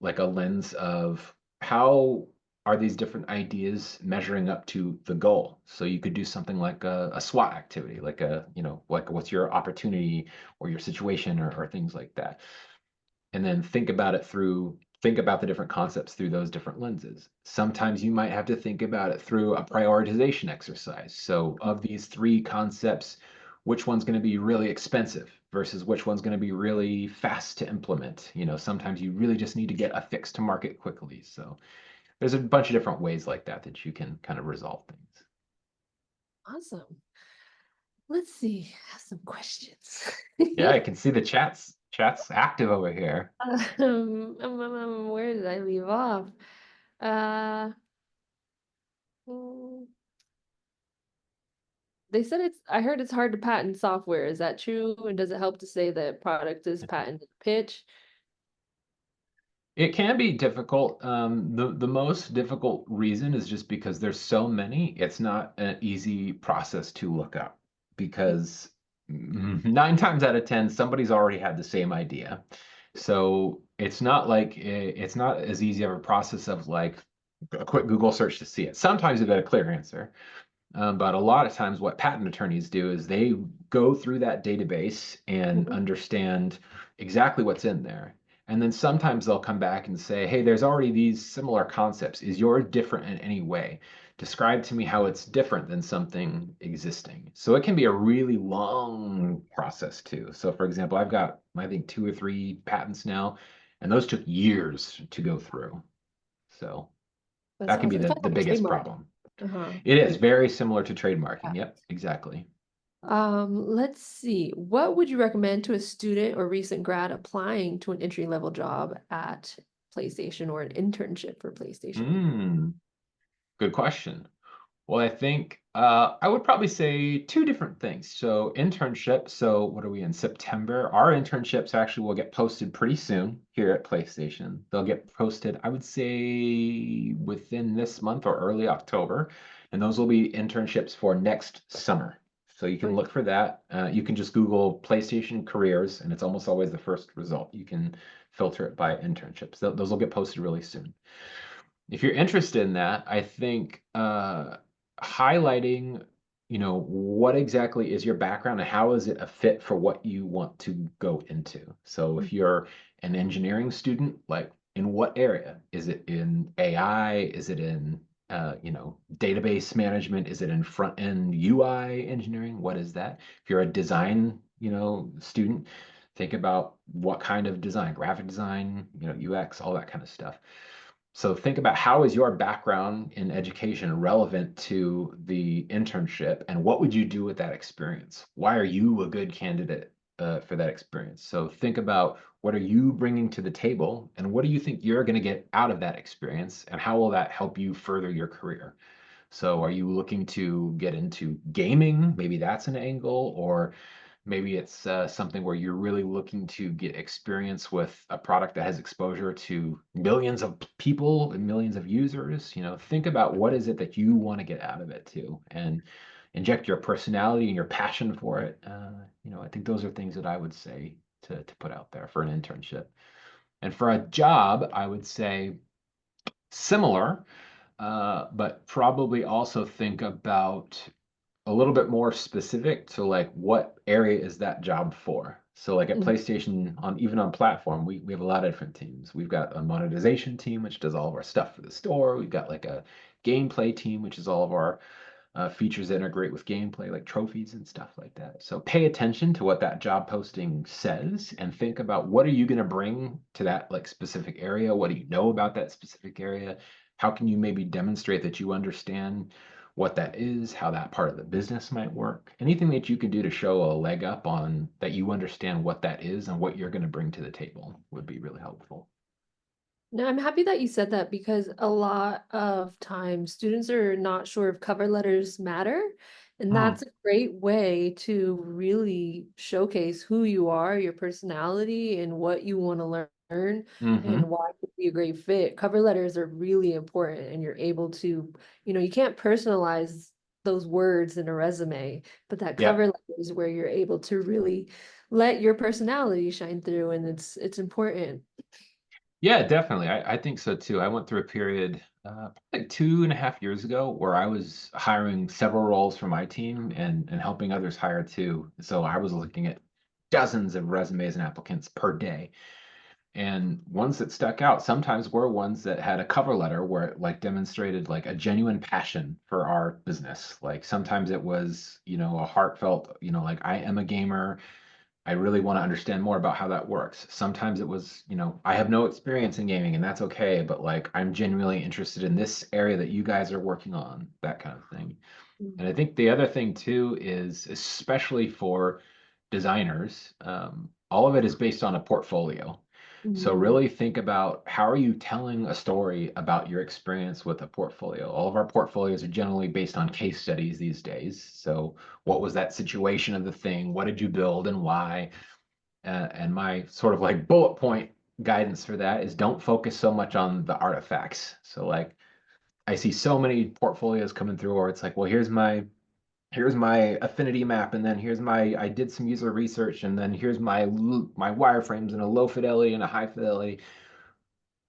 like a lens of how are these different ideas measuring up to the goal. So you could do something like a SWOT activity, like like what's your opportunity or your situation or things like that. And then think about the different concepts through those different lenses. Sometimes you might have to think about it through a prioritization exercise. So of these three concepts, which one's going to be really expensive versus which one's going to be really fast to implement? Sometimes you really just need to get a fix to market quickly. So there's a bunch of different ways like that that you can kind of resolve things.
Awesome. Let's see. I have some questions.
Yeah, I can see the chats active over here.
Where did I leave off? Uh, mm, they said I heard it's hard to patent software. Is that true? And does it help to say that product is patented pitch?
It can be difficult. The most difficult reason is just because there's so many. It's not an easy process to look up because 9 times out of 10, somebody's already had the same idea. So it's not like it's not as easy of a process of like a quick Google search to see it. Sometimes you get a clear answer. But a lot of times, what patent attorneys do is they go through that database and
Mhm.
understand exactly what's in there. And then sometimes they'll come back and say, hey, there's already these similar concepts. Is yours different in any way? Describe to me how it's different than something existing. So it can be a really long process too. So, for example, I've got, I think, 2 or 3 patents now, and those took years to go through. So
That's
that can be
awesome. It's
the
kind of like
biggest
trademark.
problem.
Uh-huh.
It is
Pretty
very similar to trademarking.
much.
Yep, exactly.
Let's see. What would you recommend to a student or recent grad applying to an entry-level job at PlayStation or an internship for PlayStation?
Mm, good question. Well, I think I would probably say 2 different things. So internship. So what are we in September? Our internships actually will get posted pretty soon here at PlayStation. They'll get posted, I would say, within this month or early October, and those will be internships for next summer. So you can
Okay.
look for that. You can just Google PlayStation careers, and it's almost always the first result. You can filter it by internships. Those will get posted really soon. If you're interested in that, I think highlighting, what exactly is your background and how is it a fit for what you want to go into. So if you're an engineering student, like in what area? Is it in AI? Is it in database management? Is it in front end UI engineering? What is that? If you're a design, student, think about what kind of design, graphic design, UX, all that kind of stuff. So think about how is your background in education relevant to the internship, and what would you do with that experience? Why are you a good candidate for that experience? So think about what are you bringing to the table, and what do you think you're going to get out of that experience, and how will that help you further your career? So are you looking to get into gaming? Maybe that's an angle, or maybe it's something where you're really looking to get experience with a product that has exposure to millions of people and millions of users. Think about what is it that you want to get out of it too, and inject your personality and your passion for it. I think those are things that I would say to put out there for an internship. And for a job, I would say similar, but probably also think about a little bit more specific to like what area is that job for. So like at
Mhm.
PlayStation on even on platform, we have a lot of different teams. We've got a monetization team, which does all of our stuff for the store. We've got like a gameplay team, which is all of our features that integrate with gameplay, like trophies and stuff like that. So pay attention to what that job posting says and think about what are you going to bring to that like specific area? What do you know about that specific area? How can you maybe demonstrate that you understand what that is, how that part of the business might work. Anything that you can do to show a leg up on that you understand what that is and what you're going to bring to the table would be really helpful.
No, I'm happy that you said that because a lot of times students are not sure if cover letters matter. And
Mm.
that's a great way to really showcase who you are, your personality, and what you want to learn and
Hmm.
why it would be a great fit. Cover letters are really important, and you're able to, you can't personalize those words in a resume, but that
Yep.
cover letter is where you're able to really let your personality shine through, and it's important.
Yeah, definitely. I think so too. I went through a period like 2.5 years ago where I was hiring several roles for my team and helping others hire too. So I was looking at dozens of resumes and applicants per day. And ones that stuck out sometimes were ones that had a cover letter where it like demonstrated like a genuine passion for our business. Like sometimes it was, a heartfelt, like I am a gamer. I really want to understand more about how that works. Sometimes it was, I have no experience in gaming and that's okay, but like I'm genuinely interested in this area that you guys are working on, that kind of thing. And I think the other thing too is, especially for designers, all of it is based on a portfolio. So
Mhm.
really think about how are you telling a story about your experience with a portfolio. All of our portfolios are generally based on case studies these days. So what was that situation of the thing? What did you build and why? And my sort of like bullet point guidance for that is don't focus so much on the artifacts. So like I see so many portfolios coming through where it's like, well, here's my affinity map, and then here's my I did some user research, and then here's my wireframes and a low fidelity and a high fidelity.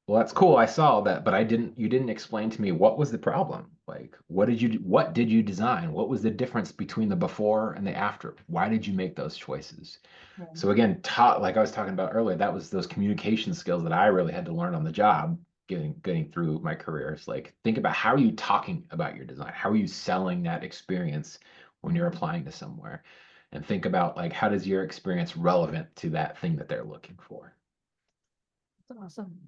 Well, that's cool. I saw that, but you didn't explain to me what was the problem. Like, what did you design? What was the difference between the before and the after? Why did you make those choices?
Right.
So again, like I was talking about earlier, that was those communication skills that I really had to learn on the job, getting through my career. It's like think about how are you talking about your design? How are you selling that experience when you're applying to somewhere? And think about like how does your experience relevant to that thing that they're looking for?
That's awesome.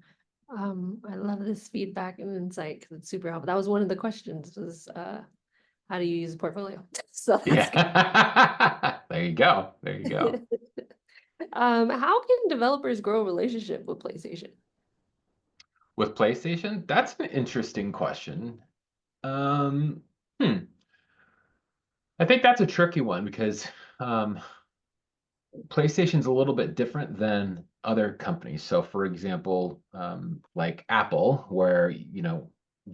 I love this feedback and insight because it's super helpful. That was one of the questions was how do you use a portfolio? So that's good.
Yeah. There you go. There you go.
How can developers grow a relationship with PlayStation?
With PlayStation, that's an interesting question. Um, hmm. I think that's a tricky one because um, PlayStation's a little bit different than other companies. So, for example, like Apple, where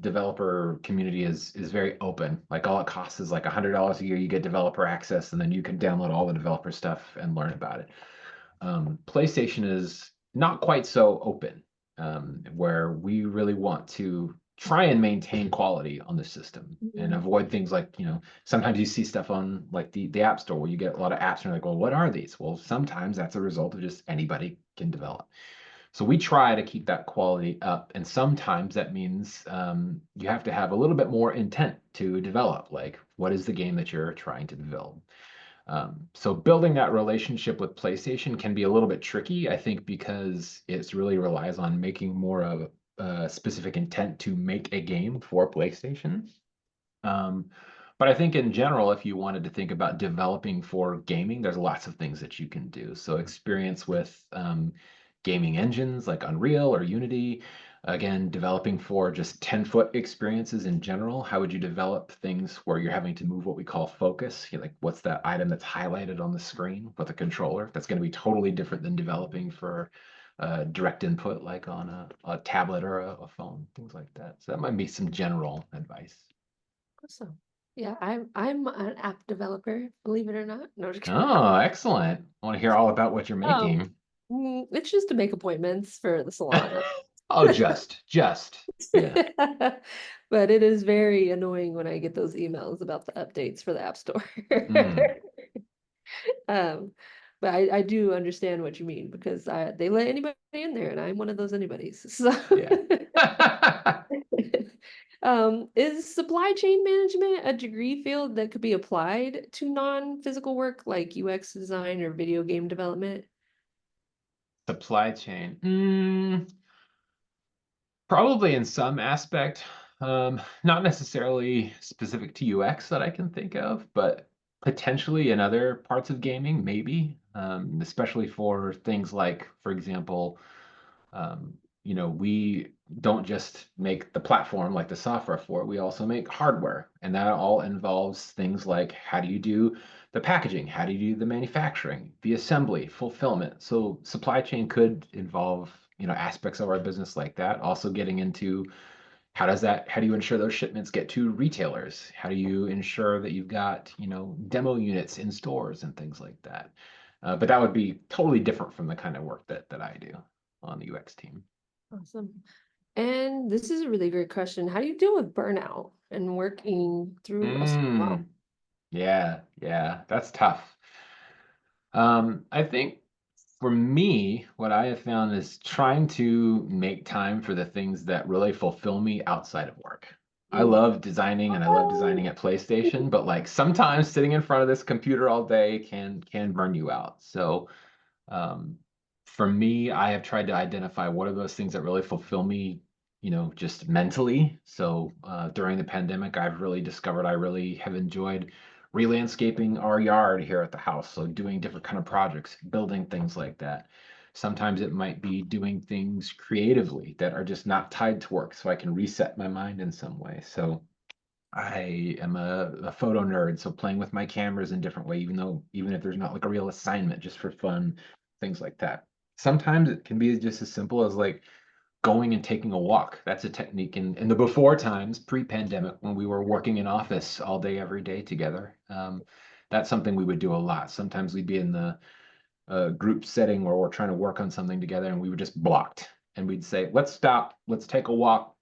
developer community is very open. Like all it costs is like $100 a year. You get developer access, and then you can download all the developer stuff and learn about it. PlayStation is not quite so open, where we really want to try and maintain quality on the system and
Mhm.
avoid things like, sometimes you see stuff on like the App Store where you get a lot of apps and you're like, well, what are these? Well, sometimes that's a result of just anybody can develop. So we try to keep that quality up, and sometimes that means you have to have a little bit more intent to develop. Like, what is the game that you're trying to develop? So building that relationship with PlayStation can be a little bit tricky, I think, because it really relies on making more of a specific intent to make a game for PlayStation. Um, but I think in general, if you wanted to think about developing for gaming, there's lots of things that you can do. So experience with gaming engines like Unreal or Unity. Again, developing for just 10-foot experiences in general. How would you develop things where you're having to move what we call focus? Like, what's that item that's highlighted on the screen with a controller? That's going to be totally different than developing for direct input, like on a tablet or a phone, things like that. So that might be some general advice.
Awesome. Yeah, I'm an app developer, believe it or not. No, just kidding.
Oh, excellent. I want to hear all about what you're
Um,
making.
it's just to make appointments for the salon.
Oh, just. Yeah.
But it is very annoying when I get those emails about the updates for the App Store.
Mm,
Um, but I do understand what you mean because they let anybody in there, and I'm one of those anybody's. So,
yeah.
is supply chain management a degree field that could be applied to non-physical work like UX design or video game development?
Supply chain. Probably in some aspect. Not necessarily specific to UX that I can think of, but potentially in other parts of gaming, maybe. Especially for things like, for example, um, we don't just make the platform like the software for it, we also make hardware. And that all involves things like how do you do the packaging? How do you do the manufacturing, the assembly, fulfillment? So supply chain could involve, aspects of our business like that. Also getting into how do you ensure those shipments get to retailers? How do you ensure that you've got, demo units in stores and things like that? But that would be totally different from the kind of work that I do on the UX team.
Awesome. And this is a really great question. How do you deal with burnout and working through a
Mm,
slump?
yeah, yeah, that's tough. I think for me, what I have found is trying to make time for the things that really fulfill me outside of work. I
Mm.
love designing and I love designing at PlayStation, but like sometimes sitting in front of this computer all day can burn you out. So um, for me, I have tried to identify what are those things that really fulfill me, just mentally. So during the pandemic, I've really discovered I really have enjoyed re-landscaping our yard here at the house. So doing different kind of projects, building things like that. Sometimes it might be doing things creatively that are just not tied to work, so I can reset my mind in some way. So I am a photo nerd, so playing with my cameras in different way, even if there's not like a real assignment, just for fun, things like that. Sometimes it can be just as simple as like going and taking a walk. That's a technique in the before times, pre-pandemic, when we were working in office all day, every day together. That's something we would do a lot. Sometimes we'd be in the group setting where we're trying to work on something together and we were just blocked. And we'd say, let's stop, let's take a walk,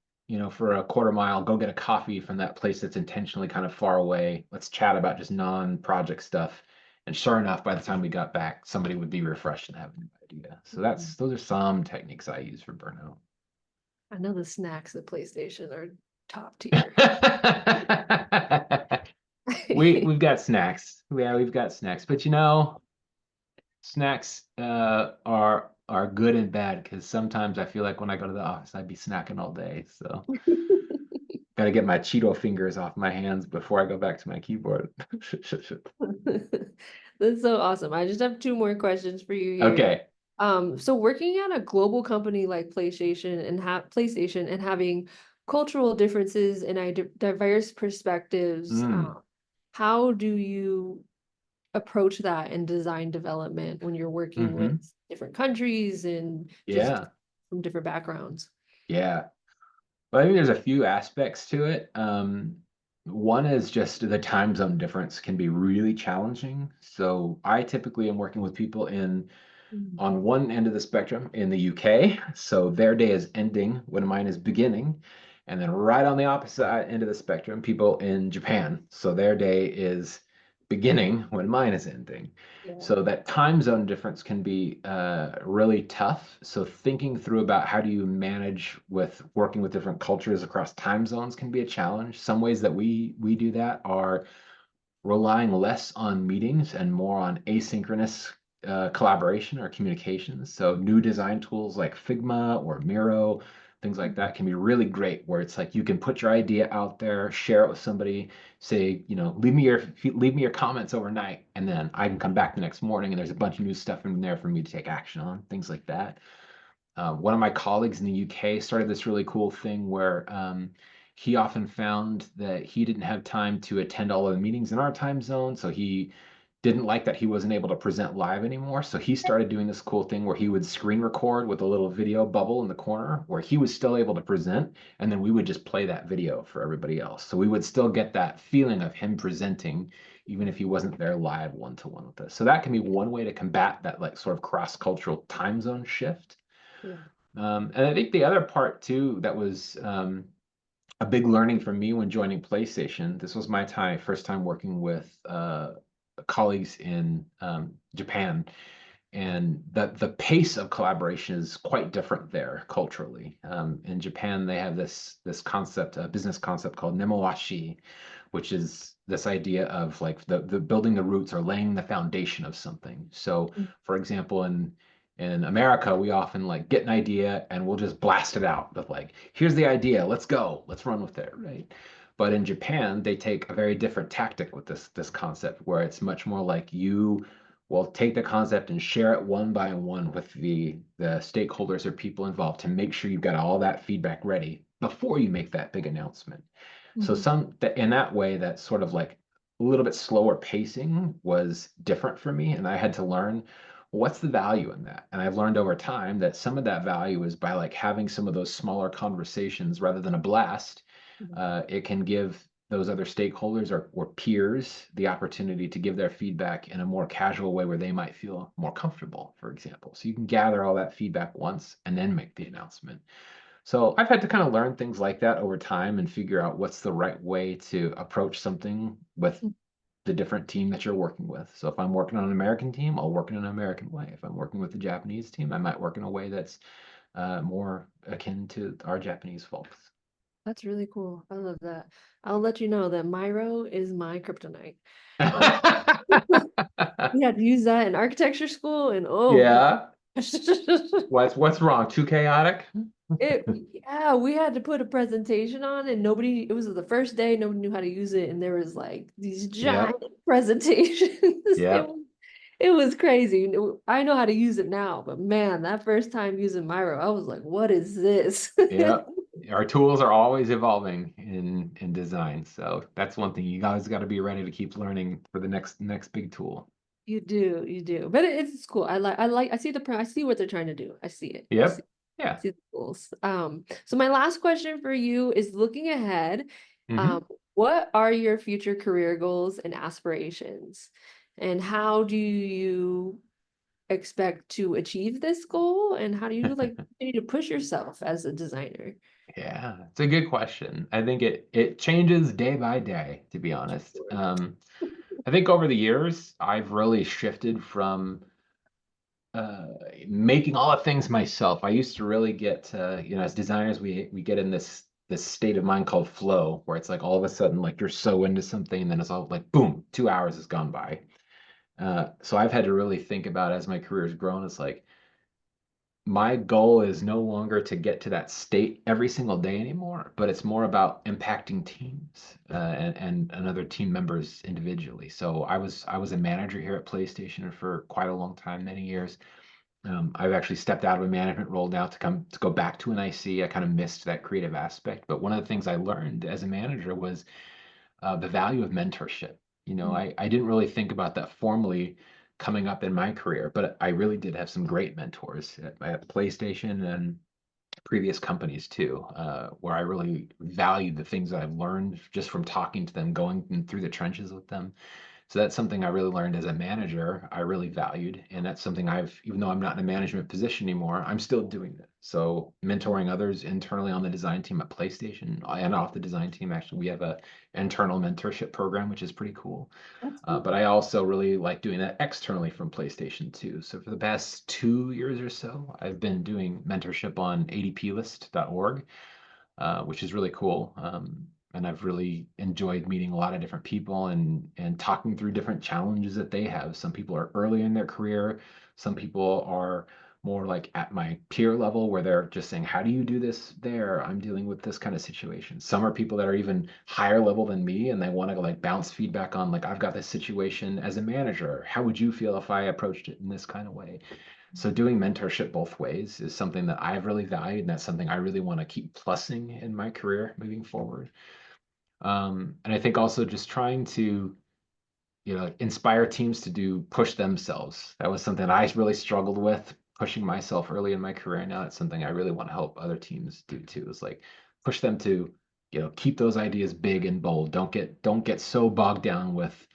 for a quarter mile, go get a coffee from that place that's intentionally kind of far away. Let's chat about just non-project stuff. And sure enough, by the time we got back, somebody would be refreshed and have a new idea. So those are some techniques I use for burnout.
I know the snacks at PlayStation are top tier.
We've got snacks. Yeah, we've got snacks. But snacks are good and bad because sometimes I feel like when I go to the office, I'd be snacking all day. So gotta get my Cheeto fingers off my hands before I go back to my keyboard.
That's so awesome. I just have two more questions for you here.
Okay.
So working at a global company like PlayStation and having cultural differences and diverse perspectives,
Mm,
how do you approach that in design development when you're working with
hmm.
different countries and just
Yeah.
from different backgrounds?
Yeah. Well, I think there's a few aspects to it. One is just the time zone difference can be really challenging. So I typically am working with people
Mm.
on one end of the spectrum in the UK. So their day is ending when mine is beginning. And then right on the opposite end of the spectrum, people in Japan. So their day is beginning when mine is ending.
Yeah.
So that time zone difference can be really tough. So thinking through about how do you manage with working with different cultures across time zones can be a challenge. Some ways that we do that are relying less on meetings and more on asynchronous collaboration or communications. So new design tools like Figma or Miro, things like that can be really great where it's like you can put your idea out there, share it with somebody, say, leave me your comments overnight, and then I can come back the next morning and there's a bunch of new stuff in there for me to take action on, things like that. One of my colleagues in the UK started this really cool thing where he often found that he didn't have time to attend all of the meetings in our time zone. So he didn't like that he wasn't able to present live anymore. So he started doing this cool thing where he would screen record with a little video bubble in the corner where he was still able to present. And then we would just play that video for everybody else. So we would still get that feeling of him presenting, even if he wasn't there live one-to-one with us. So that can be one way to combat that like sort of cross-cultural time zone shift.
Yeah.
And I think the other part too that was a big learning for me when joining PlayStation. This was my first time working with colleagues in Japan, and the pace of collaboration is quite different there culturally. In Japan, they have this concept, a business concept called nemowashi, which is this idea of like the building the roots or laying the foundation of something. So,
Mm.
for example, In America, we often like get an idea and we'll just blast it out with like, here's the idea, let's go, let's run with it, right? But in Japan, they take a very different tactic with this concept where it's much more like you will take the concept and share it one by one with the stakeholders or people involved to make sure you've got all that feedback ready before you make that big announcement. So
Mhm.
in that way, that sort of like a little bit slower pacing was different for me, and I had to learn what's the value in that. And I've learned over time that some of that value is by like having some of those smaller conversations rather than a blast.
Mhm.
It can give those other stakeholders or peers the opportunity to give their feedback in a more casual way where they might feel more comfortable, for example. So you can gather all that feedback once and then make the announcement. So I've had to kind of learn things like that over time and figure out what's the right way to approach something with the different team that you're working with. So if I'm working on an American team, I'll work in an American way. If I'm working with a Japanese team, I might work in a way that's more akin to our Japanese folks.
That's really cool. I love that. I'll let you know that Miro is my kryptonite. Uh, we had to use that in architecture school, and oh my
Yeah.
gosh.
What's wrong? Too chaotic?
Yeah, we had to put a presentation on, and nobody, it was the first day, nobody knew how to use it, and there was like these giant
Yep.
presentations.
Yep.
It was crazy. I know how to use it now, but man, that first time using Miro, I was like, what is this?
Yep. Our tools are always evolving in design. So that's one thing you guys got to be ready to keep learning for the next big tool.
You do. But it's cool. I see I see what they're trying to do. I see it.
Yep. Yeah.
See the goals. So my last question for you is looking ahead,
hmm
um, what are your future career goals and aspirations? And how do you expect to achieve this goal? And how do you like continue to push yourself as a designer?
Yeah, it's a good question. I think it changes day by day, to be honest. I think over the years, I've really shifted from uh, making all the things myself. I used to really get, as designers, we get in this state of mind called flow, where it's like all of a sudden, like you're so into something, and then it's all like, boom, 2 hours has gone by. So I've had to really think about as my career has grown, it's like my goal is no longer to get to that state every single day anymore, but it's more about impacting teams and other team members individually. So I was a manager here at PlayStation for quite a long time, many years. I've actually stepped out of a management role now to go back to an IC. I kind of missed that creative aspect, but one of the things I learned as a manager was the value of mentorship. I didn't really think about that formally coming up in my career, but I really did have some great mentors at PlayStation and previous companies too, where I really valued the things that I've learned just from talking to them, going through the trenches with them. So that's something I really learned as a manager, I really valued. And that's something even though I'm not in a management position anymore, I'm still doing that. So mentoring others internally on the design team at PlayStation and off the design team, actually, we have a internal mentorship program, which is pretty cool.
That's
But
cool.
I also really like doing that externally from PlayStation too. So for the past 2 years or so, I've been doing mentorship on adplist.org, which is really cool. And I've really enjoyed meeting a lot of different people and talking through different challenges that they have. Some people are early in their career. Some people are more like at my peer level where they're just saying, how do you do this there? I'm dealing with this kind of situation. Some are people that are even higher level than me and they want to like bounce feedback on like, I've got this situation as a manager. How would you feel if I approached it in this kind of way? So doing mentorship both ways is something that I've really valued, and that's something I really want to keep plussing in my career moving forward. And I think also just trying to, inspire teams to push themselves. That was something I really struggled with pushing myself early in my career. Now it's something I really want to help other teams do too. Is like push them to, keep those ideas big and bold. Don't get so bogged down with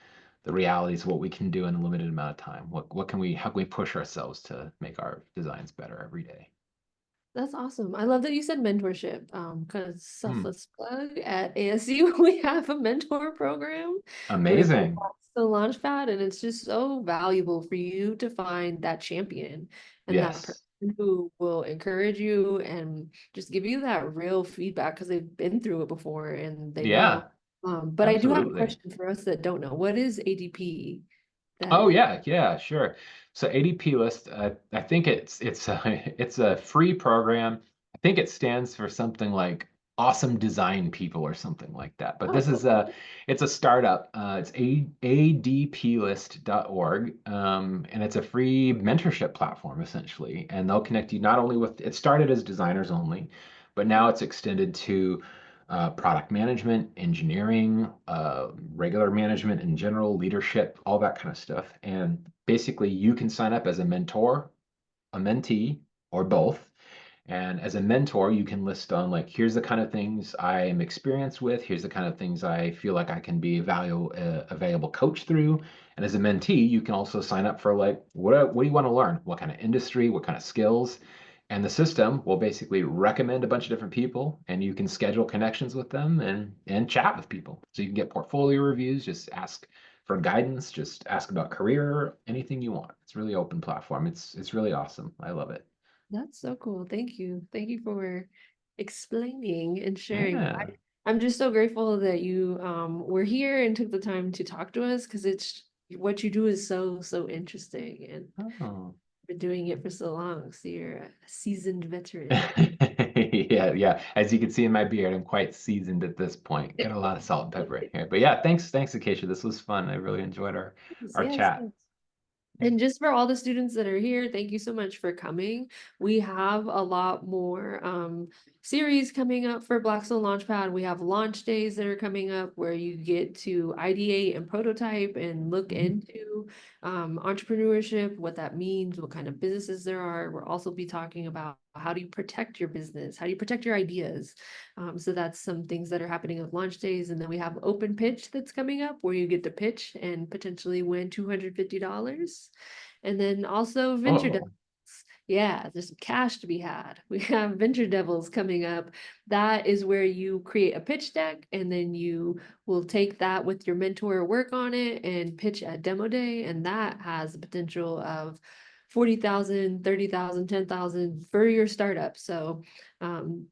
the realities of what we can do in a limited amount of time. How can we push ourselves to make our designs better every day?
That's awesome. I love that you said mentorship. Because
Hmm,
selfless plug at ASU, we have a mentor program, and it's called
amazing.
the Launchpad, and it's just so valuable for you to find that champion and that person
Yes.
who will encourage you and just give you that real feedback because they've been through it before and they know.
Yeah,
But I do have a
absolutely.
question for us that don't know. What is ADP?
Oh
That
yeah, yeah, sure. So ADP list, I think it's a it's a free program. I think it stands for something like awesome design people or something like that. But
Oh,
this is
cool.
a it's a startup. It's adplist.org, and it's a free mentorship platform essentially. And they'll connect you not only with it started as designers only, but now it's extended to product management, engineering, regular management in general, leadership, all that kind of stuff. And basically, you can sign up as a mentor, a mentee, or both. And as a mentor, you can list on like, here's the kind of things I am experienced with. Here's the kind of things I feel like I can be a valuable coach through. And as a mentee, you can also sign up for like, what do you want to learn? What kind of industry? What kind of skills? And the system will basically recommend a bunch of different people, and you can schedule connections with them and chat with people. So you can get portfolio reviews, just ask for guidance, just ask about career, anything you want. It's a really open platform. It's really awesome. I love it.
That's so cool. Thank you. Thank you for explaining and sharing.
Yeah.
I'm just so grateful that you were here and took the time to talk to us because it's what you do is so interesting and
Oh.
been doing it for so long. So you're a seasoned veteran.
Yeah, yeah. As you can see in my beard, I'm quite seasoned at this point. Got a lot of salt and pepper in here. But yeah, thanks, Acacia. This was fun. I really enjoyed
Yes,
our
yes,
chat.
yes. And just for all the students that are here, thank you so much for coming. We have a lot more series coming up for Blackstone Launchpad. We have launch days that are coming up where you get to ideate and prototype and look
Mhm.
into entrepreneurship, what that means, what kind of businesses there are. We'll also be talking about how do you protect your business? How do you protect your ideas? So that's some things that are happening with launch days. And then we have open pitch that's coming up where you get to pitch and potentially win $250. And then also Venture Devils.
Oh,
Yeah, there's some cash to be had. We have Venture Devils coming up. That is where you create a pitch deck and then you will take that with your mentor, work on it, and pitch at demo day. And that has the potential of 40,000, 30,000, 10,000 for your startup. So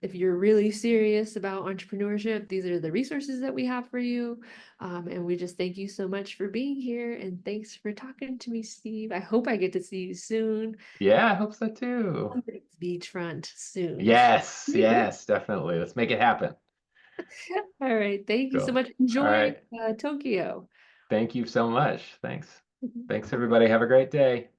if you're really serious about entrepreneurship, these are the resources that we have for you. And we just thank you so much for being here. And thanks for talking to me, Steve. I hope I get to see you soon
yeah, I hope so too.
on the beachfront soon.
Yes, yes, definitely. Let's make it happen.
All right. Thank you so
Cool.
much.
All
Enjoy
right.
Tokyo.
Thank you so much. Thanks. Thanks, everybody. Have a great day.